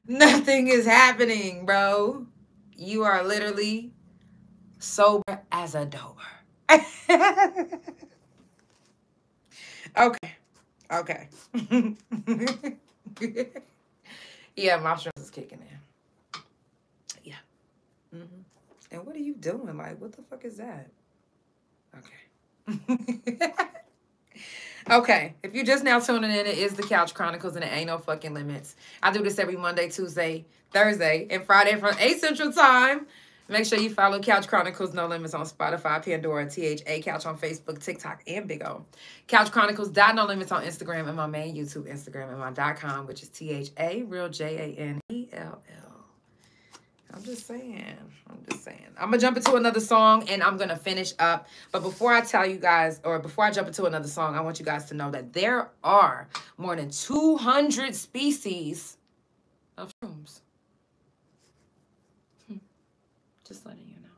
Nothing is happening, bro. You are literally sober as a dober. Okay. Yeah, my stress is kicking in. Yeah. And what are you doing? Like, what the fuck is that? Okay. Okay, if you're just now tuning in, it is the Couch Chronicles, and it ain't no fucking limits. I do this every Monday, Tuesday, Thursday, and Friday from 8 Central Time. Make sure you follow Couch Chronicles No Limits on Spotify, Pandora, THA, Couch on Facebook, TikTok, and Big O. Couch Chronicles No Limits on Instagram, and my main YouTube Instagram, and my .com, which is THA, real JANELL. I'm just saying. I'm going to jump into another song, and I'm going to finish up. But before I tell you guys, or before I jump into another song, I want you guys to know that there are more than 200 species of shrooms. Just letting you know.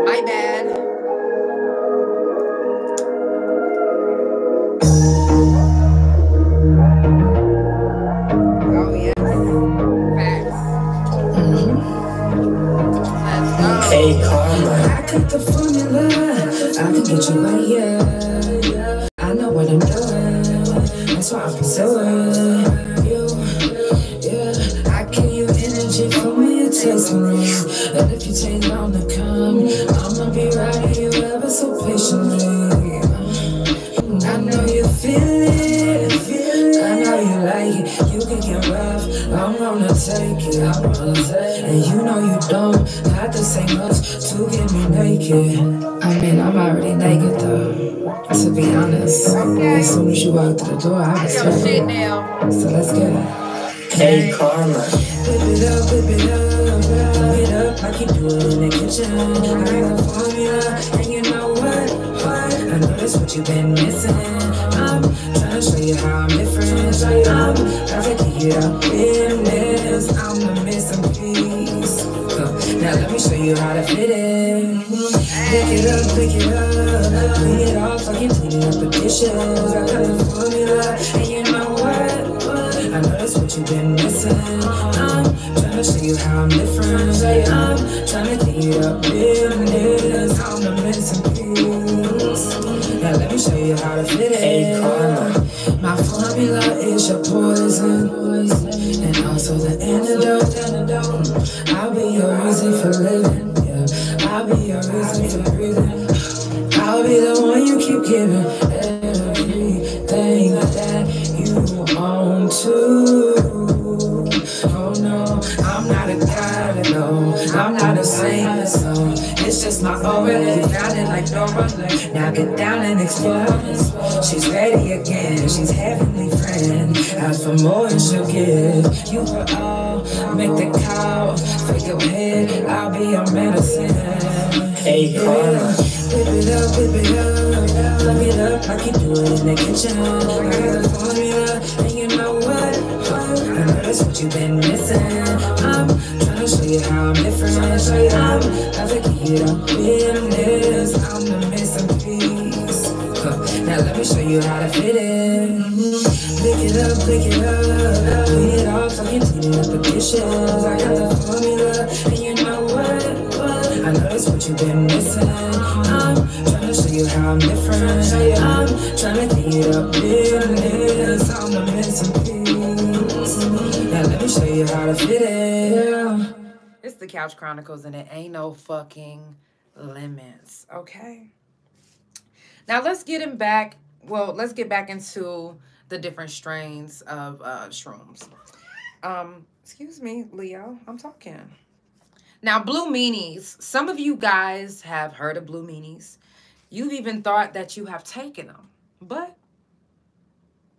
My bad. Oh, yes. Facts. Let's go. Hey, Karma. I got the formula. I can get you right here. I know what I'm doing. That's why I'm pursuing you. Yeah, I give you energy from when you taste me. And if you take long to come, I'ma be right here ever so patiently. I know you feel it. I know you like it. You can get rough. I'm gonna take it. And you know you don't have to say much to get me naked. I mean, I'm already naked though, to be honest. Okay. As soon as you walk through the door, I was Your shit ready. now. So let's get it. Hey, Karma. Whip it up, fuck it up like you do it in the kitchen. I got the formula, and you know what? I know that's what you've been missing. I'm trying to show you how I'm different. I'm about to get you up in this. I'm the missing piece. Now let me show you how to fit in. Pick it up, clean it off, fucking clean it up the dishes. I got the formula, and you know what? I know that's what you've been missing. I'm trying to show you how I'm different. I'm trying to clean it up in this. I'm the missing piece. Now let me show you how to fit it. My formula is your poison, and also the antidote. I'll be your reason for living. Yeah, I'll be your reason for breathing. I'll be the one you keep giving everything that you want to. Oh no, I'm not a god, no, I'm not a saint, so it's just my aura. You found it like Dora. Now get down and explore. She's ready again, she's heavenly friend. Ask for more and she'll give. You were all, make the call. For your head, I'll be your medicine. Hey, Karma. Whip it up, fuck it up like you do it in the kitchen. I got the formula, and you know what? I know that's what you've been missing. I'm trying to show you how I'm different. I'm about to get up in this. I'm the missing piece. Now let me show you how to fit in. Pick it up, clean it off, fucking clean it up the dishes. I got the formula, and you know what? I know you've been missing. I'm trying to show you how I'm different. I'm trying to clean it up business. I'm the missing piece. Now let me show you how to fit it. It's the Couch Chronicles, and it ain't no fucking limits, okay? Now let's get back into the different strains of shrooms. Excuse me, Leo, I'm talking. Now, blue meanies. Some of you guys have heard of blue meanies. You've even thought that you have taken them. But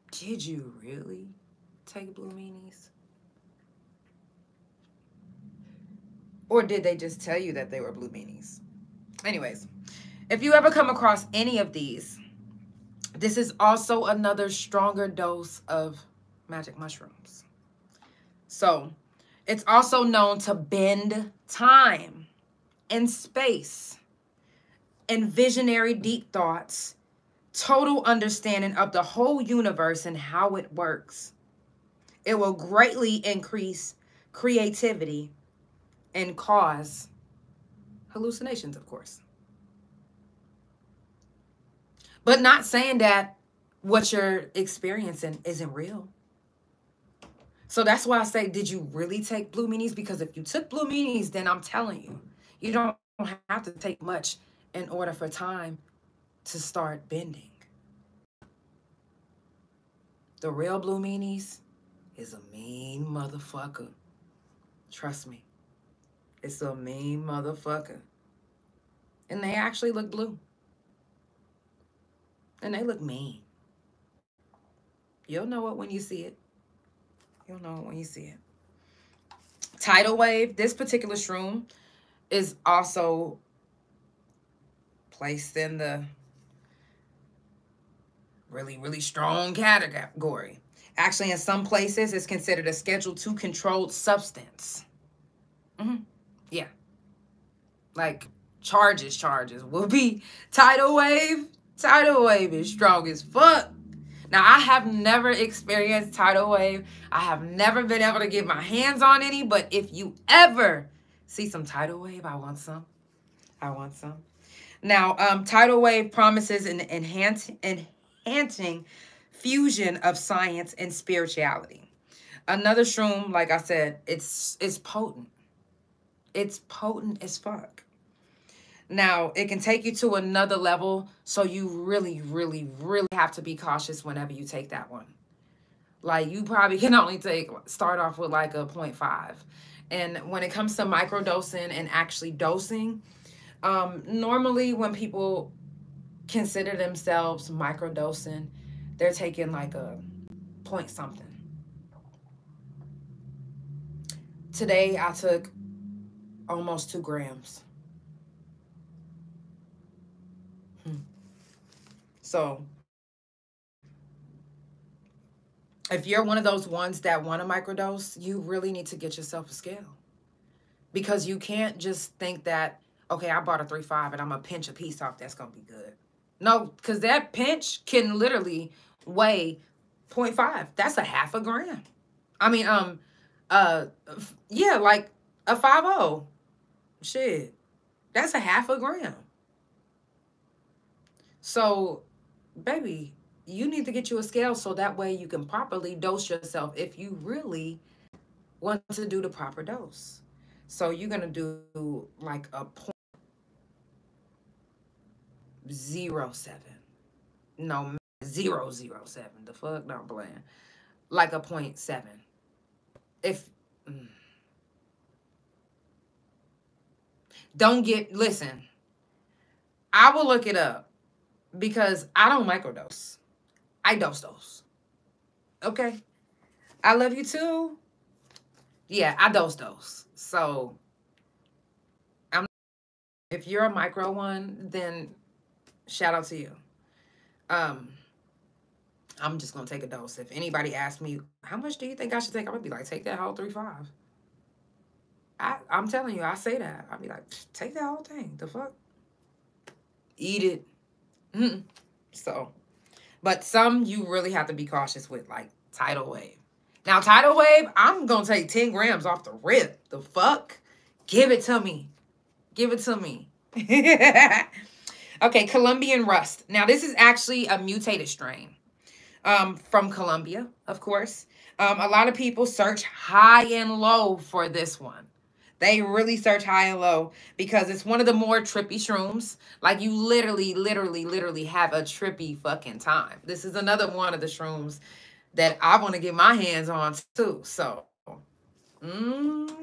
did you really take blue meanies? Or did they just tell you that they were blue meanies? Anyways, if you ever come across any of these, this is also another stronger dose of magic mushrooms. So, it's also known to bend time and space and visionary deep thoughts, total understanding of the whole universe and how it works. It will greatly increase creativity and cause hallucinations, of course. But not saying that what you're experiencing isn't real. So that's why I say, did you really take blue meanies? Because if you took blue meanies, then I'm telling you, you don't have to take much in order for time to start bending. The real blue meanies is a mean motherfucker. Trust me. It's a mean motherfucker. And they actually look blue. And they look mean. You'll know it when you see it. You'll know it when you see it. Tidal wave. This particular shroom is also placed in the really, really strong category. Actually, in some places, it's considered a Schedule II controlled substance. Yeah. Like, charges will be tidal wave. Tidal wave is strong as fuck. Now, I have never experienced tidal wave. I have never been able to get my hands on any, but if you ever see some tidal wave, I want some. I want some. Now, tidal wave promises an enhancing fusion of science and spirituality. Another shroom, like I said, it's potent. It's potent as fuck. Now, it can take you to another level, so you really, really, really have to be cautious whenever you take that one. Like, you probably can only start off with like a 0.5. And when it comes to microdosing and actually dosing, normally when people consider themselves microdosing, they're taking like a point something. Today, I took almost 2 grams. So, if you're one of those ones that want to microdose, you really need to get yourself a scale. Because you can't just think that, okay, I bought a 3.5 and I'm going to pinch a piece off. That's going to be good. No, because that pinch can literally weigh 0.5. That's a half a gram. I mean, yeah, like a 5.0. Shit. That's a half a gram. So, baby, you need to get you a scale so that way you can properly dose yourself if you really want to do the proper dose. So you're going to do like a 0.07. No, 0.007. The fuck? Not playing. Like a 0.7. If... Listen, I will look it up. Because I don't microdose. I dose. Okay? I love you too. Yeah, I dose. So, if you're a micro one, then shout out to you. I'm just going to take a dose. If anybody asks me, how much do you think I should take? I'm going to be like, take that whole 3.5. I'm telling you, I say that. I'll be like, take that whole thing. The fuck? Eat it. So, but some you really have to be cautious with, like tidal wave. Now, tidal wave, I'm going to take 10 grams off the rip. The fuck? Give it to me. Give it to me. Okay, Colombian rust. Now, this is actually a mutated strain from Colombia, of course. A lot of people search high and low for this one. They really search high and low because it's one of the more trippy shrooms. Like, you literally have a trippy fucking time. This is another one of the shrooms that I want to get my hands on too. So,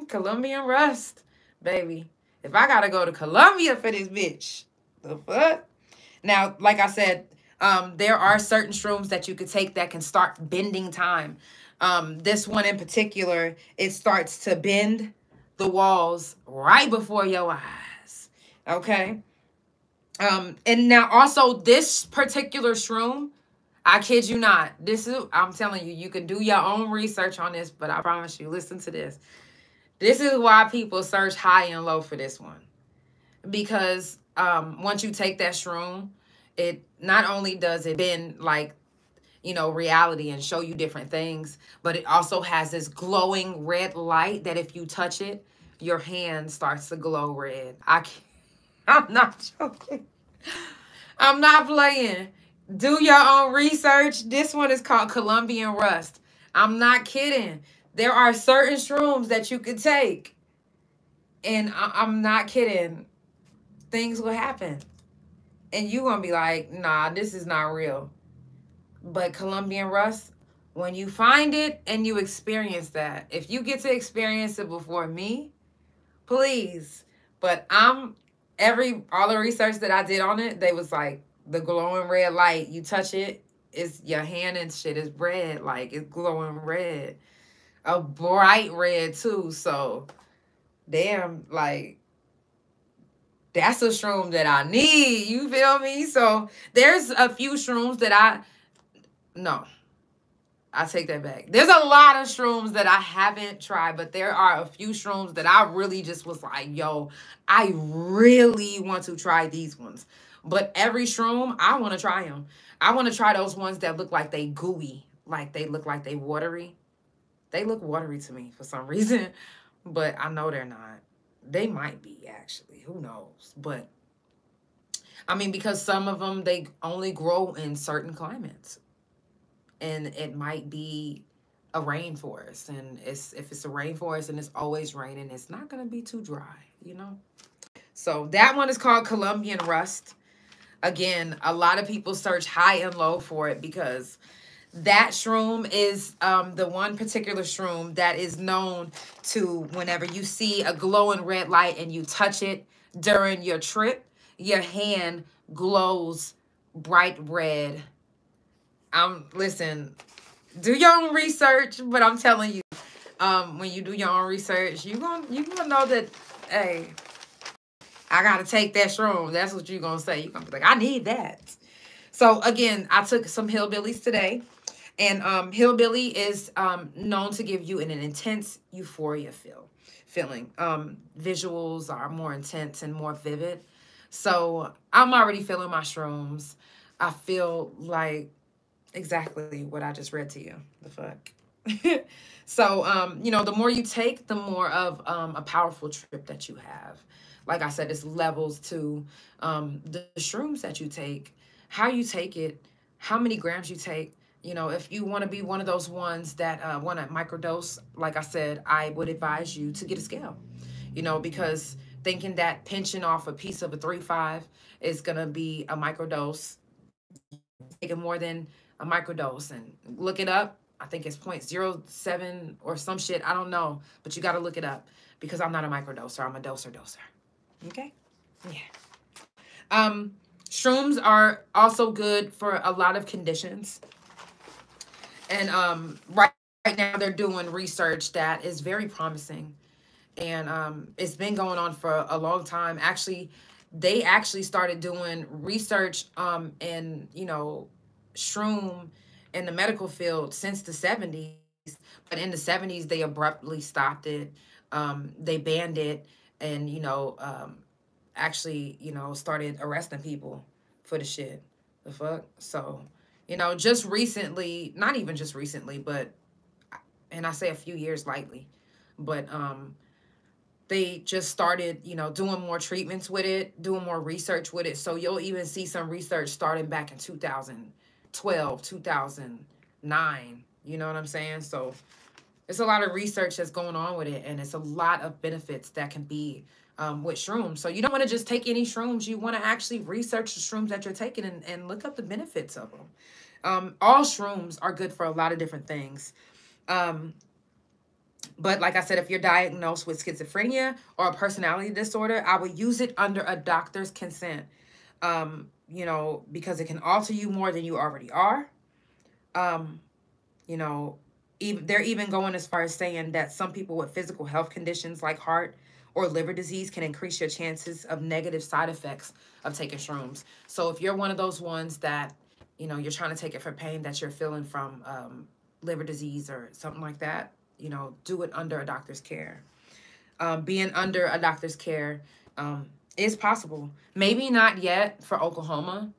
Colombian rust, baby. If I gotta go to Colombia for this bitch, the fuck? Now, like I said, there are certain shrooms that you could take that can start bending time. This one in particular, it starts to bend the walls right before your eyes. Okay? And now also this particular shroom, I kid you not, I'm telling you, you can do your own research on this, but I promise you, listen to this. This is why people search high and low for this one. Because once you take that shroom, it not only does it bend like, reality and show you different things, but it also has this glowing red light that if you touch it, your hand starts to glow red. I'm not joking. I'm not playing. Do your own research. This one is called Colombian rust. I'm not kidding. There are certain shrooms that you could take. And I'm not kidding. Things will happen. And you're going to be like, nah, this is not real. But Colombian rust, when you find it and you experience that, if you get to experience it before me, please. But all the research that I did on it, they was like, the glowing red light, you touch it, it's your hand and shit is red, like it's glowing red. A bright red too, so damn, like that's a shroom that I need, you feel me? So there's a few shrooms that I take that back. There's a lot of shrooms that I haven't tried, but there are a few shrooms that I really just was like, yo, I really want to try these ones. But every shroom, I want to try them. I want to try those ones that look like they gooey, like they look like they watery. They look watery to me for some reason, but I know they're not. They might be, actually. Who knows? But, I mean, because some of them, they only grow in certain climates. And it might be a rainforest. And if it's a rainforest and it's always raining, it's not going to be too dry, So that one is called Colombian rust. Again, a lot of people search high and low for it because that shroom is the one particular shroom that is known to, whenever you see a glowing red light and you touch it during your trip, your hand glows bright red. Listen, do your own research, but I'm telling you, when you do your own research, you gonna know that, hey, I gotta take that shroom. That's what you're gonna say. You're gonna be like, I need that. So again, I took some hillbillies today, and hillbilly is known to give you an intense euphoria feeling. Visuals are more intense and more vivid. So I'm already feeling my shrooms. I feel like exactly what I just read to you. The fuck. So, the more you take, the more of a powerful trip that you have. Like I said, it's levels to the shrooms that you take, how you take it, how many grams you take. If you want to be one of those ones that want to microdose, like I said, I would advise you to get a scale, because thinking that pinching off a piece of a 3-5 is going to be a microdose, taking more than a microdose, and look it up. I think it's 0.07 or some shit. I don't know, but you got to look it up because I'm not a microdoser. I'm a doser. Okay? Yeah. Shrooms are also good for a lot of conditions. And right now they're doing research that is very promising. And it's been going on for a long time. Actually, they started doing research in, shroom in the medical field since the 70s. But in the 70s, they abruptly stopped it. They banned it and, actually, started arresting people for the shit. The fuck? So, just recently, not even just recently, but, and I say a few years lightly, but they just started, you know, doing more treatments with it, doing more research with it. So you'll even see some research starting back in 2012, 2009. You know what I'm saying? So it's a lot of research that's going on with it, and it's a lot of benefits that can be with shrooms. So you don't want to just take any shrooms. You want to actually research the shrooms that you're taking and look up the benefits of them. All shrooms are good for a lot of different things. But like I said, if you're diagnosed with schizophrenia or a personality disorder, I would use it under a doctor's consent, you know, because it can alter you more than you already are. You know, they're even going as far as saying that some people with physical health conditions like heart or liver disease can increase your chances of negative side effects of taking shrooms. So if you're one of those ones that, you know, you're trying to take it for pain that you're feeling from liver disease or something like that, you know, do it under a doctor's care. Being under a doctor's care is possible. Maybe not yet for Oklahoma,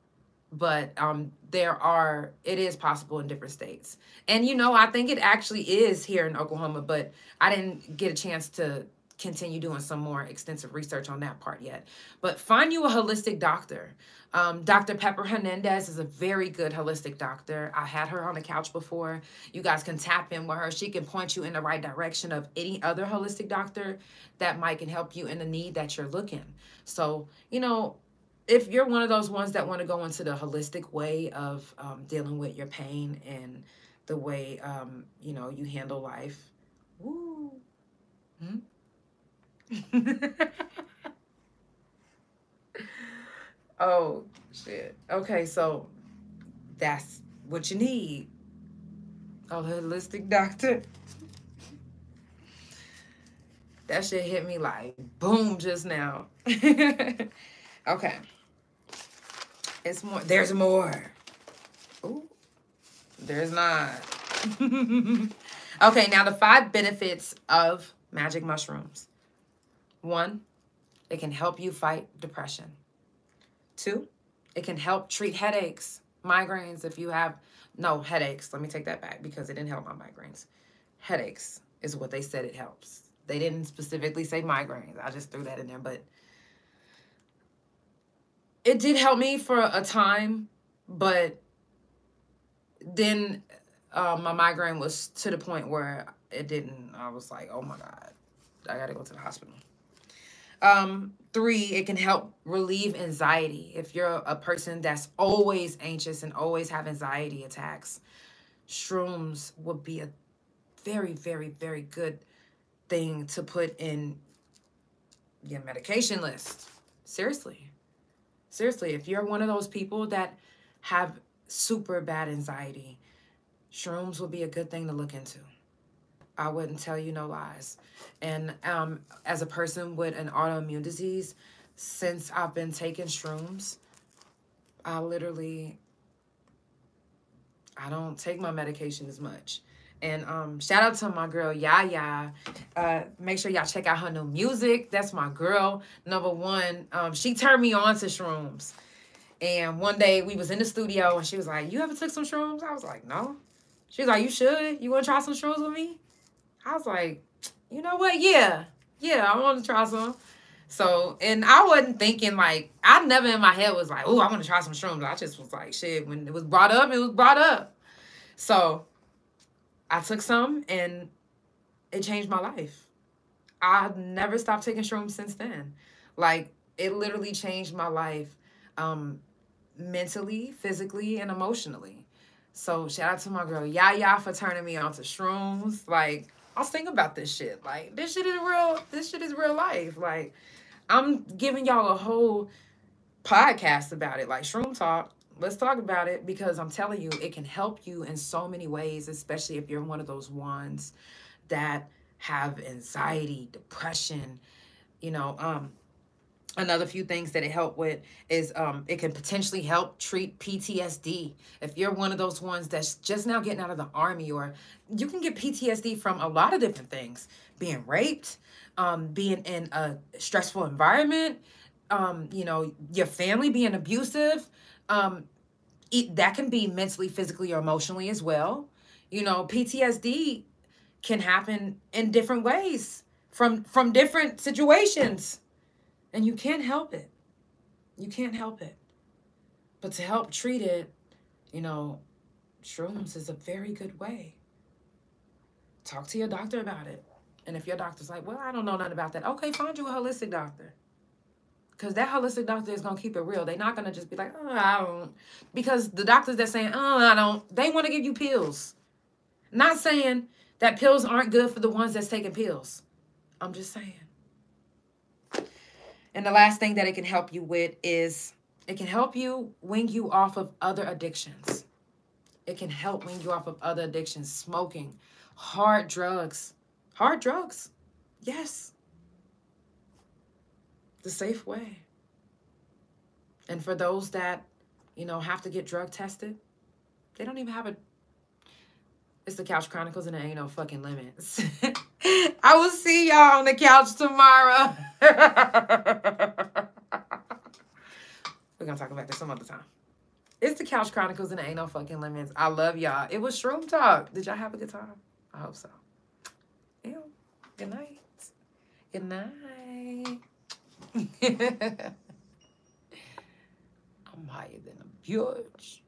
but it is possible in different states. And, you know, I think it actually is here in Oklahoma, but I didn't get a chance to continue doing some more extensive research on that part yet. But find you a holistic doctor. Dr. Pepper Hernandez is a very good holistic doctor. I had her on the couch before. You guys can tap in with her. She can point you in the right direction of any other holistic doctor that might can help you in the need that you're looking. So, you know, if you're one of those ones that want to go into the holistic way of dealing with your pain and the way, you know, you handle life. Woo. Oh, shit. Okay, so that's what you need. A holistic doctor. That shit hit me like boom just now. Okay. It's more. There's more. Ooh. There's not. Okay, now the 5 benefits of magic mushrooms. 1, it can help you fight depression. 2, it can help treat headaches, migraines if you have, no, headaches. Let me take that back because it didn't help my migraines. Headaches is what they said it helps. They didn't specifically say migraines. I just threw that in there, but it did help me for a time, but then my migraine was to the point where it didn't. I was like, oh my God, I got to go to the hospital. 3, it can help relieve anxiety. If you're a person that's always anxious and always have anxiety attacks, shrooms would be a very, very, very good thing to put in your medication list. Seriously. Seriously, if you're one of those people that have super bad anxiety, shrooms would be a good thing to look into. I wouldn't tell you no lies. And as a person with an autoimmune disease, since I've been taking shrooms, I don't take my medication as much. And shout out to my girl, Yaya. Make sure y'all check out her new music. That's my girl. Number 1, she turned me on to shrooms. And one day we was in the studio and she was like, you ever took some shrooms? I was like, no. She was like, you should. You want to try some shrooms with me? I was like, you know what? Yeah, I want to try some. So, and I wasn't thinking like, I never in my head was like, oh, I want to try some shrooms. I just was like, shit, when it was brought up, it was brought up. So I took some and it changed my life. I've never stopped taking shrooms since then. Like, it literally changed my life mentally, physically, and emotionally. So shout out to my girl Yaya for turning me on to shrooms. Like, I was thinking about this shit. Like, this shit is real life. Like, I'm giving y'all a whole podcast about it. Like, Shroom Talk. Let's talk about it because I'm telling you, it can help you in so many ways, especially if you're one of those ones that have anxiety, depression, you know. Another few things that it helped with is it can potentially help treat PTSD. If you're one of those ones that's just now getting out of the army, or you can get PTSD from a lot of different things. Being raped, being in a stressful environment, you know, your family being abusive. That can be mentally, physically, or emotionally as well. You know, PTSD can happen in different ways. from different situations. And you can't help it. You can't help it. But to help treat it, you know, shrooms is a very good way. Talk to your doctor about it. And if your doctor's like, well, I don't know nothing about that. Okay, find you a holistic doctor. Because that holistic doctor is going to keep it real. They're not going to just be like, oh, I don't. Because the doctors that saying, oh, I don't, they want to give you pills. Not saying that pills aren't good for the ones that's taking pills. I'm just saying. And the last thing that it can help you with is it can help you wean you off of other addictions. It can help wean you off of other addictions. Smoking, hard drugs. Hard drugs. Yes. The safe way. And for those that, you know, have to get drug tested, they don't even have a... It's the Couch Chronicles and there ain't no fucking limits. I will see y'all on the couch tomorrow. We're going to talk about this some other time. It's the Couch Chronicles and there ain't no fucking limits. I love y'all. It was Shroom Talk. Did y'all have a good time? I hope so. Yeah. Good night. Good night. I'm higher than a bitch.